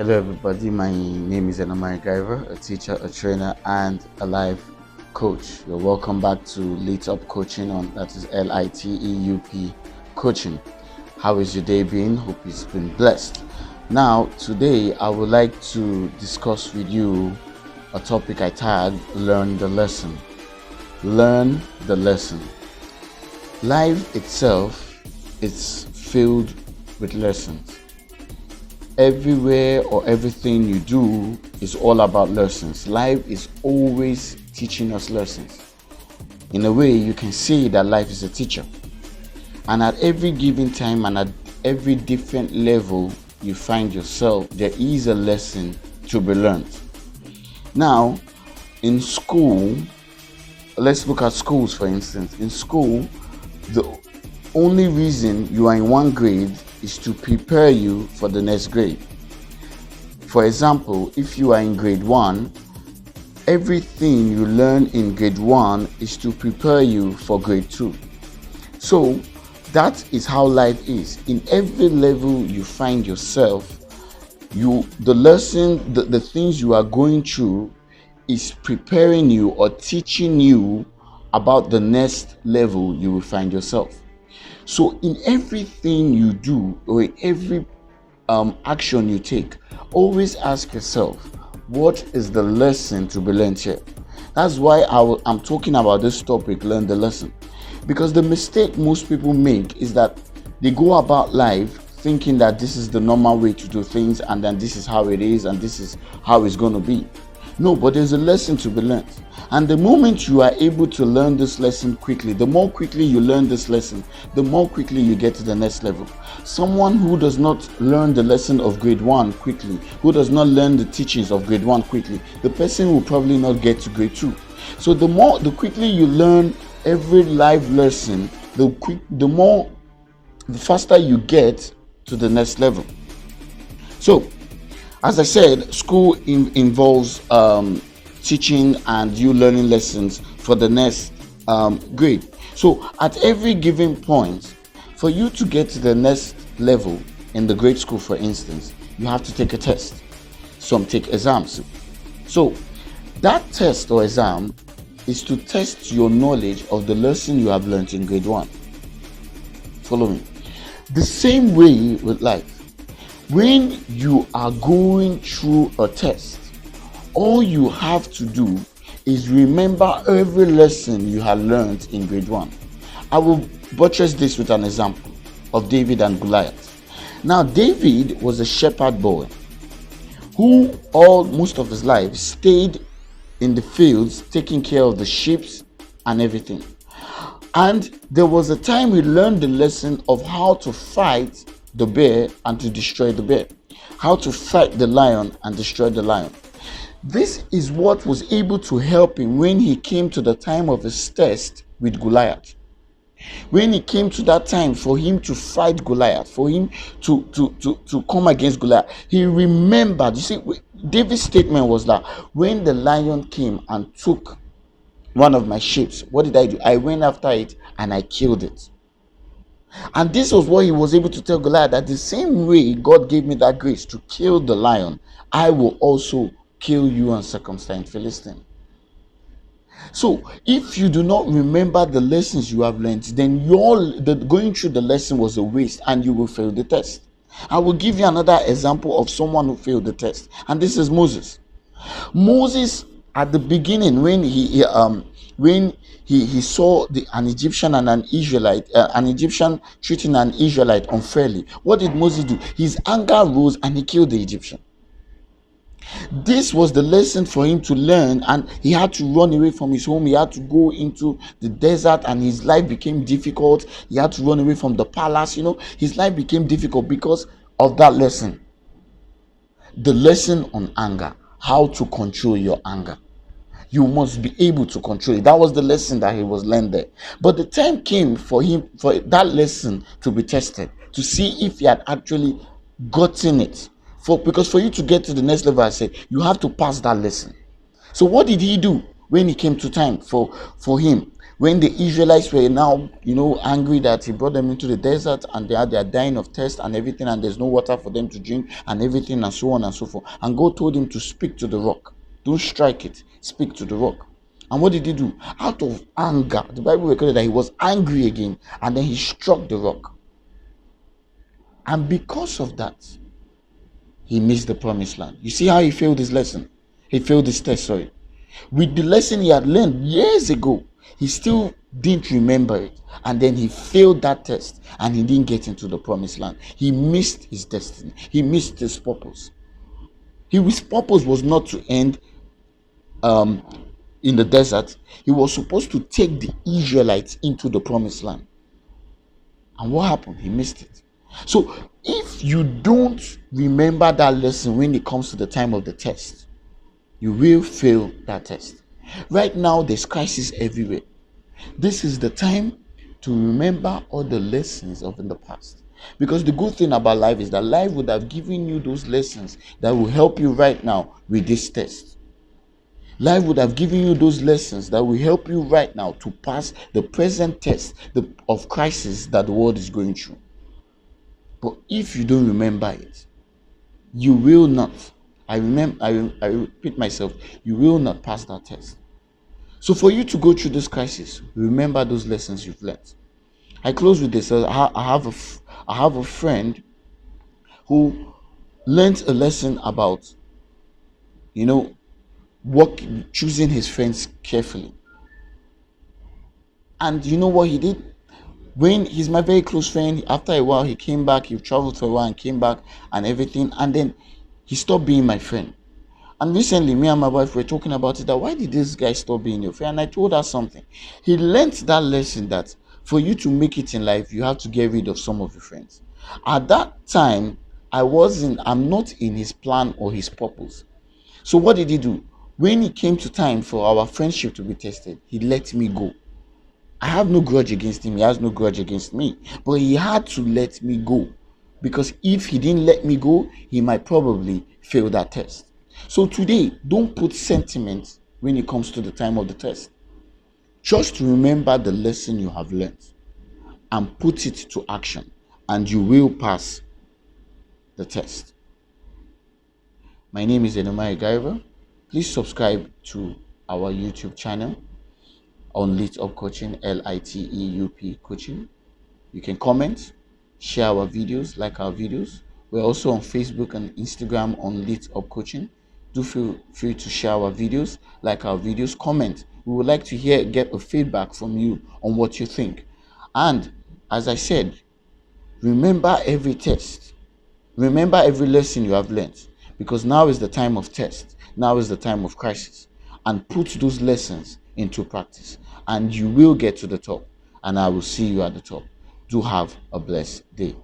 Hello, everybody. My name is Enamai Gaiva, a teacher, a trainer, and a life coach. You're welcome back to Lit Up Coaching that is LITEUP Coaching. How is your day been? Hope it's been blessed. Now, today I would like to discuss with you a topic I tagged Learn the Lesson. Learn the lesson. Life itself is filled with lessons. Everywhere or everything you do is all about lessons. Life is always teaching us lessons. In a way, you can say that life is a teacher. And at every given time and at every different level you find yourself, there is a lesson to be learned. Now, in school, let's look at schools for instance. In school, the only reason you are in one grade is to prepare you for the next grade. For example, if you are in grade 1, everything you learn in grade 1 is to prepare you for grade 2. So that is how life is. In every level you find yourself, the things you are going through is preparing you or teaching you about the next level you will find yourself. So in everything you do or in every action you take, always ask yourself, what is the lesson to be learned here? That's why I'm talking about this topic, learn the lesson. Because the mistake most people make is that they go about life thinking that this is the normal way to do things and then this is how it is and this is how it's going to be. No, but there's a lesson to be learned. And the moment you are able to learn this lesson quickly, the more quickly you learn this lesson, the more quickly you get to the next level. Someone who does not learn the lesson of grade 1 quickly, who does not learn the teachings of grade 1 quickly, the person will probably not get to grade 2. So the quickly you learn every life lesson, the faster you get to the next level. So, as I said, school involves teaching and you learning lessons for the next grade. So at every given point, for you to get to the next level in the grade school, for instance, you have to take a test. Some take exams. So that test or exam is to test your knowledge of the lesson you have learned in grade 1. Follow me. The same way with life. When you are going through a test, all you have to do is remember every lesson you have learned in grade 1. I will buttress this with an example of David and Goliath. Now, David was a shepherd boy who most of his life stayed in the fields taking care of the sheep and everything. And there was a time he learned the lesson of how to fight the bear and to destroy the bear, how to fight the lion and destroy the lion. This is what was able to help him when he came to the time of his test with Goliath. When it came to that time for him to fight Goliath, for him to come against Goliath, he remembered. You see, David's statement was that when the lion came and took one of my sheep, what did I do? I went after it and I killed it. And this was what he was able to tell Goliath, that the same way God gave me that grace to kill the lion, I will also kill you uncircumcised Philistine. So if you do not remember the lessons you have learned, then going through the lesson was a waste and you will fail the test. I will give you another example of someone who failed the test, and this is Moses. Moses, at the beginning, when he saw an Egyptian and an Israelite, an Egyptian treating an Israelite unfairly, what did Moses do? His anger rose and he killed the Egyptian. This was the lesson for him to learn, and he had to run away from his home. He had to go into the desert and his life became difficult. He had to run away from the palace. His life became difficult because of that lesson. The lesson on anger, how to control your anger. You must be able to control it. That was the lesson that he was learned there. But the time came for that lesson to be tested, to see if he had actually gotten it. Because for you to get to the next level, I said, you have to pass that lesson. So what did he do when it came to time for him? When the Israelites were now, angry that he brought them into the desert and they are dying of thirst and everything, and there's no water for them to drink and everything, and so on and so forth. And God told him to speak to the rock. Don't strike it. Speak to the rock. And what did he do? Out of anger, the Bible recorded that he was angry again, and then he struck the rock. And because of that, he missed the promised land. You see how he failed his lesson? He failed his test, sorry. With the lesson he had learned years ago, he still didn't remember it. And then he failed that test and he didn't get into the promised land. He missed his destiny. He missed his purpose. His purpose was not to end in the desert. He was supposed to take the Israelites into the promised land. And what happened? He missed it. So if you don't remember that lesson when it comes to the time of the test, you will fail that test. Right now, there's crisis everywhere. This is the time to remember all the lessons of in the past. Because the good thing about life is that life would have given you those lessons that will help you right now with this test. Life would have given you those lessons that will help you right now to pass the present test of crisis that the world is going through. But if you don't remember it, you will not. I repeat myself, you will not pass that test. So for you to go through this crisis, remember those lessons you've learned. I close with this. I have a friend who learned a lesson about, choosing his friends carefully. And you know what he did? When he's my very close friend, after a while he came back, he traveled for a while and came back and everything, and then he stopped being my friend. And recently, me and my wife were talking about it, that why did this guy stop being your friend? And I told her something. He learned that lesson that for you to make it in life, you have to get rid of some of your friends. At that time, I'm not in his plan or his purpose. So what did he do? When it came to time for our friendship to be tested, he let me go. I have no grudge against him. He has no grudge against me. But he had to let me go. Because if he didn't let me go, he might probably fail that test. So today, don't put sentiment when it comes to the time of the test. Just remember the lesson you have learned and put it to action, and you will pass the test. My name is Enomai Gaiva. Please subscribe to our YouTube channel on Lit Up Coaching, LITEUP Coaching. You can comment, share our videos, like our videos. We're also on Facebook and Instagram on Lit Up Coaching. Do feel free to share our videos, like our videos, comment. We would like to get a feedback from you on what you think. And as I said, remember every test. Remember every lesson you have learned, because now is the time of test. Now is the time of crisis. And put those lessons into practice, and you will get to the top. And I will see you at the top. Do have a blessed day.